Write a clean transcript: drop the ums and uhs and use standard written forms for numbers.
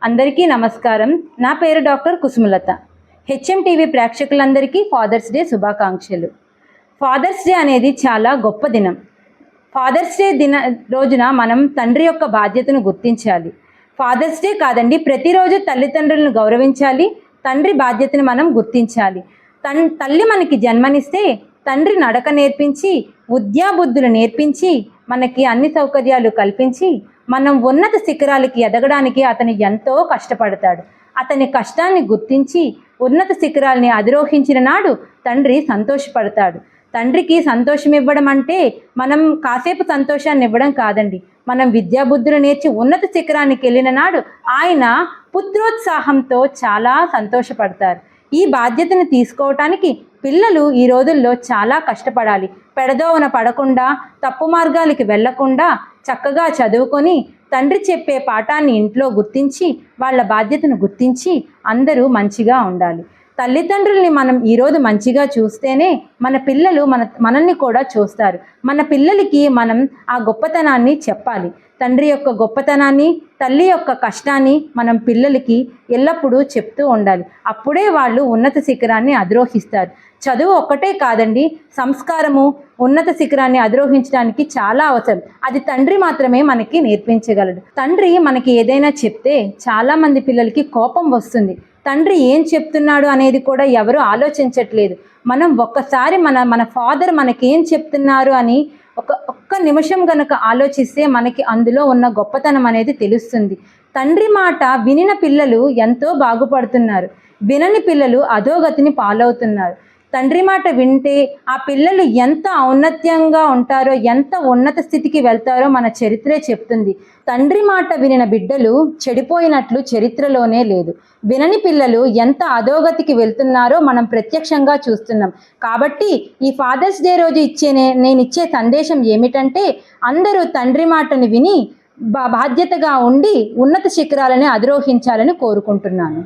అందరికీ నమస్కారం. నా పేరు డాక్టర్ కుసుమలత. హెచ్ఎం టీవీ ప్రేక్షకులందరికీ ఫాదర్స్ డే శుభాకాంక్షలు. ఫాదర్స్ డే అనేది చాలా గొప్ప దినం. ఫాదర్స్ డే రోజున మనం తండ్రి యొక్క బాధ్యతను గుర్తించాలి. ఫాదర్స్ డే కాదండి, ప్రతిరోజు తల్లిదండ్రులను గౌరవించాలి. తండ్రి బాధ్యతను మనం గుర్తించాలి. తల్లి మనకి జన్మనిస్తే తండ్రి నడక నేర్పించి, విద్యాబుద్ధులు నేర్పించి, మనకి అన్ని సౌకర్యాలు కల్పించి, మనం ఉన్నత శిఖరాలకి ఎదగడానికి అతను ఎంతో కష్టపడతాడు. అతని కష్టాన్ని గుర్తించి ఉన్నత శిఖరాల్ని అధిరోహించిన నాడు తండ్రి సంతోషపడతాడు. తండ్రికి సంతోషం ఇవ్వడం అంటే మనం కాసేపు సంతోషాన్ని ఇవ్వడం కాదండి. మనం విద్యాబుద్ధులు నేర్చి ఉన్నత శిఖరానికి వెళ్ళిన నాడు ఆయన పుత్రోత్సాహంతో చాలా సంతోషపడతారు. ఈ బాధ్యతను తీసుకోవటానికి పిల్లలు ఈ రోజుల్లో చాలా కష్టపడాలి. పెడదోవన పడకుండా, తప్పు మార్గాలకి వెళ్లకుండా చక్కగా చదువుకొని తండ్రి చెప్పే పాఠాన్ని ఇంట్లో గుర్తించి, వాళ్ళ బాధ్యతను గుర్తించి అందరూ మంచిగా ఉండాలి. తల్లిదండ్రుల్ని మనం ఈరోజు మంచిగా చూస్తేనే మన పిల్లలు మనల్ని కూడా చూస్తారు. మన పిల్లలకి మనం ఆ గొప్పతనాన్ని చెప్పాలి. తండ్రి యొక్క గొప్పతనాన్ని, తల్లి యొక్క కష్టాన్ని మనం పిల్లలకి ఎల్లప్పుడూ చెప్తూ ఉండాలి. అప్పుడే వాళ్ళు ఉన్నత శిఖరాన్ని అధిరోహిస్తారు. చదువు ఒక్కటే కాదండి, సంస్కారము ఉన్నత శిఖరాన్ని అధిరోహించడానికి చాలా అవసరం. అది తండ్రి మాత్రమే మనకి నేర్పించగలడు. తండ్రి మనకి ఏదైనా చెప్తే చాలామంది పిల్లలకి కోపం వస్తుంది. తండ్రి ఏం చెప్తున్నాడు అనేది కూడా ఎవరు ఆలోచించట్లేదు. మనం ఒక్కసారి మన ఫాదర్ మనకేం చెప్తున్నారు అని ఒక్క నిమిషం గనక ఆలోచిస్తే మనకి అందులో ఉన్న గొప్పతనం అనేది తెలుస్తుంది. తండ్రి మాట వినిన పిల్లలు ఎంతో బాగుపడుతున్నారు. వినని పిల్లలు అధోగతిని పాలవుతున్నారు. తండ్రి మాట వింటే ఆ పిల్లలు ఎంత ఔన్నత్యంగా ఉంటారో, ఎంత ఉన్నత స్థితికి వెళ్తారో మన చరిత్రే చెప్తుంది. తండ్రి మాట వినిన బిడ్డలు చెడిపోయినట్లు చరిత్రలోనే లేదు. వినని పిల్లలు ఎంత అధోగతికి వెళ్తున్నారో మనం ప్రత్యక్షంగా చూస్తున్నాం. కాబట్టి ఈ ఫాదర్స్ డే రోజు నేను ఇచ్చే సందేశం ఏమిటంటే, అందరూ తండ్రి మాటను విని బాధ్యతగా ఉండి ఉన్నత శిఖరాలని అధిరోహించాలని కోరుకుంటున్నాను.